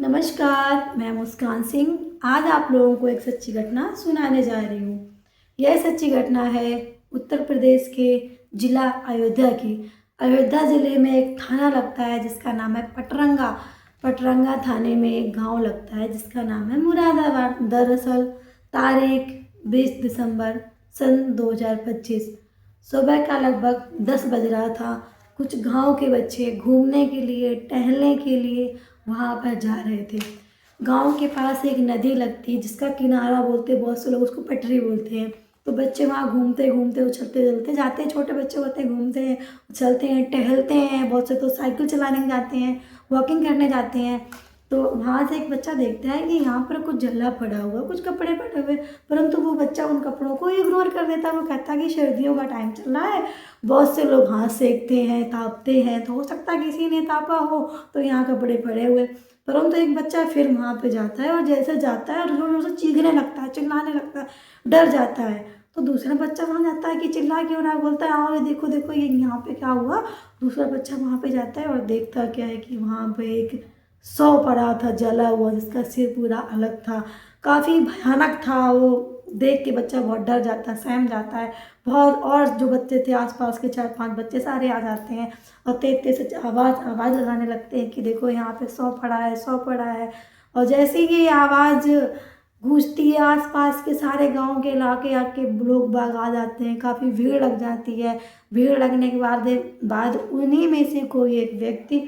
नमस्कार, मैं मुस्कान सिंह आज आप लोगों को एक सच्ची घटना सुनाने जा रही हूँ। यह सच्ची घटना है उत्तर प्रदेश के जिला अयोध्या की। अयोध्या ज़िले में एक थाना लगता है जिसका नाम है पटरंगा। पटरंगा थाने में एक गांव लगता है जिसका नाम है मुरादाबाद। दरअसल तारीख 20 दिसंबर सन 2025 सुबह का लगभग 10 बज रहा था। कुछ गांव के बच्चे घूमने के लिए, टहलने के लिए वहाँ पर जा रहे थे। गांव के पास एक नदी लगती है जिसका किनारा बोलते हैं, बहुत से लोग उसको पटरी बोलते हैं। तो बच्चे वहाँ घूमते घूमते उछलते चलते जाते हैं। छोटे बच्चे होते हैं, घूमते हैं, उछलते हैं, टहलते हैं। बहुत से तो साइकिल चलाने जाते हैं, वॉकिंग करने जाते हैं। तो वहाँ से एक बच्चा देखता है कि यहाँ पर कुछ जल्ला पड़ा हुआ, कुछ कपड़े पड़े हुए, परंतु वो बच्चा उन कपड़ों को इग्नोर कर देता है। वो कहता है कि सर्दियों का टाइम चल रहा है, बहुत से लोग हाथ सेकते हैं, तापते हैं, तो हो सकता है किसी ने तापा हो तो यहाँ कपड़े पड़े हुए। परंतु एक बच्चा फिर वहाँ पे जाता है और जैसे जाता है और जोर जोर से चीखने लगता है, चिल्लाने लगता है, डर जाता है। तो दूसरा बच्चा वहाँ जाता है कि चिल्ला क्यों रहा है, बोलता है आओ देखो देखो ये यहाँ पे क्या हुआ। दूसरा बच्चा वहाँ पे जाता है और देखता क्या है कि वहाँ पे एक शव पड़ा था, जला हुआ, जिसका सिर पूरा अलग था। काफ़ी भयानक था वो। देख के बच्चा बहुत डर जाता है, सहम जाता है बहुत। और जो बच्चे थे आसपास के 4-5 बच्चे सारे आ जाते हैं और तेज तेज से आवाज़ लगाने लगते हैं कि देखो यहाँ पे शव पड़ा है, शव पड़ा है। और जैसे ही ये आवाज़ गूंजती है आसपास के सारे गांव के इलाके आके लोग बाग आ जाते हैं, काफ़ी भीड़ लग जाती है। भीड़ लगने के बाद उन्हीं में से कोई एक व्यक्ति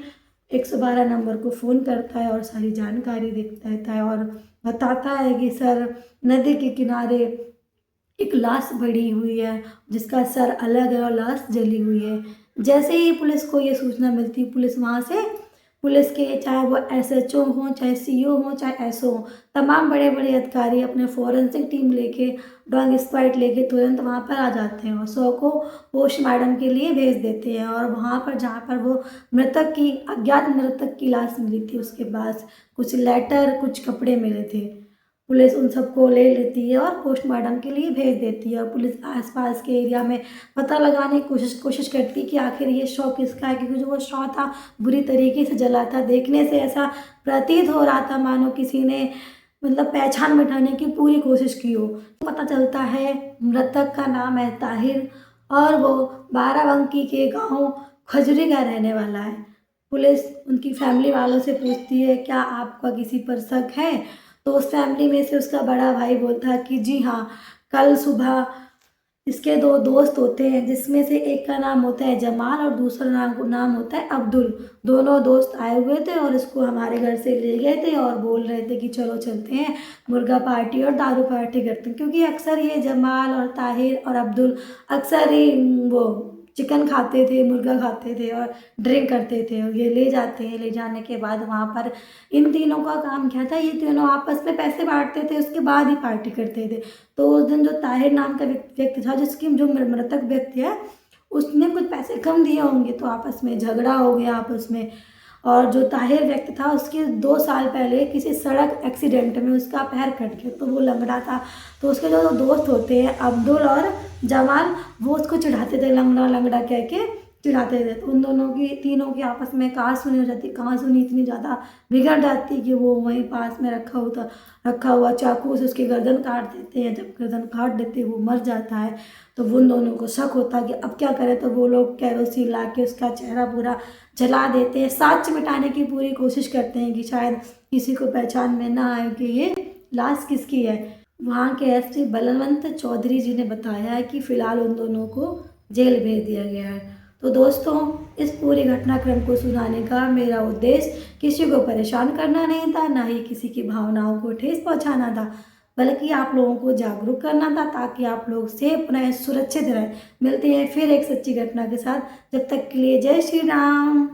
112 नंबर को फ़ोन करता है और सारी जानकारी देता है और बताता है कि सर नदी के किनारे एक लाश पड़ी हुई है जिसका सर अलग है और लाश जली हुई है। जैसे ही पुलिस को ये सूचना मिलती, पुलिस वहाँ से, पुलिस के चाहे वो एसएचओ हों, चाहे सीओ हों, चाहे एसओ हों, तमाम बड़े बड़े अधिकारी अपने फोरेंसिक टीम लेके, डॉग स्क्वाड लेके तुरंत वहाँ पर आ जाते हैं और शव को पोस्टमार्टम के लिए भेज देते हैं। और वहाँ पर जहाँ पर वो अज्ञात मृतक की लाश मिली थी, उसके पास कुछ लेटर, कुछ कपड़े मिले थे। पुलिस उन सबको ले लेती है और पोस्टमार्टम के लिए भेज देती है। और पुलिस आसपास के एरिया में पता लगाने की कोशिश करती है कि आखिर ये शव किसका है, क्योंकि जो वो शव था बुरी तरीके से जला था। देखने से ऐसा प्रतीत हो रहा था मानो किसी ने मतलब पहचान मिटाने की पूरी कोशिश की हो। पता चलता है मृतक का नाम है ताहिर और वो बाराबंकी के गांव खजुरी का रहने वाला है। पुलिस उनकी फैमिली वालों से पूछती है क्या आपका किसी पर शक है। तो उस फैमिली में से उसका बड़ा भाई बोलता है कि जी हाँ, कल सुबह इसके 2 दोस्त होते हैं जिसमें से एक का नाम होता है जमाल और दूसरा नाम होता है अब्दुल। दोनों दोस्त आए हुए थे और इसको हमारे घर से ले गए थे और बोल रहे थे कि चलो चलते हैं मुर्गा पार्टी और दारू पार्टी करते हैं, क्योंकि अक्सर ये जमाल और ताहिर और अब्दुल अक्सर ही वो चिकन खाते थे, मुर्गा खाते थे और ड्रिंक करते थे। और ये ले जाते हैं, ले जाने के बाद वहाँ पर इन तीनों का काम क्या था, ये तीनों आपस में पैसे बांटते थे, उसके बाद ही पार्टी करते थे। तो उस दिन जो ताहिर नाम का व्यक्ति था, जिसकी जो मृतक व्यक्ति है, उसने कुछ पैसे कम दिए होंगे तो आपस में झगड़ा हो गया आपस में। और जो ताहिर व्यक्ति था उसके 2 साल पहले किसी सड़क एक्सीडेंट में उसका पैर कट गया, तो वो लंगड़ा था। तो उसके जो दोस्त होते हैं अब्दुल और जमाल, वो उसको चिढ़ाते थे, लंगड़ा लंगड़ा कह के चिढ़ाते थे। तो उन दोनों की, तीनों की आपस में कहासुनी हो जाती। कहासुनी इतनी ज़्यादा बिगड़ जाती कि वो वहीं पास में रखा हुआ चाकू से उसकी गर्दन काट देते हैं। जब गर्दन काट देते हैं वो मर जाता है। तो उन दोनों को शक होता है कि अब क्या करें। तो वो लोग कैरोसिन ला के उसका चेहरा पूरा जला देते हैं, साक्ष्य मिटाने की पूरी कोशिश करते हैं कि शायद किसी को पहचान में ना आए कि ये लाश किसकी है। वहाँ के एसपी बलवंत चौधरी जी ने बताया है कि फ़िलहाल उन दोनों को जेल भेज दिया गया है। तो दोस्तों, इस पूरे घटनाक्रम को सुनाने का मेरा उद्देश्य किसी को परेशान करना नहीं था, ना ही किसी की भावनाओं को ठेस पहुंचाना था, बल्कि आप लोगों को जागरूक करना था ताकि आप लोग सेफ रहें, सुरक्षित रहें। मिलते हैं फिर एक सच्ची घटना के साथ। जब तक के लिए जय श्री राम।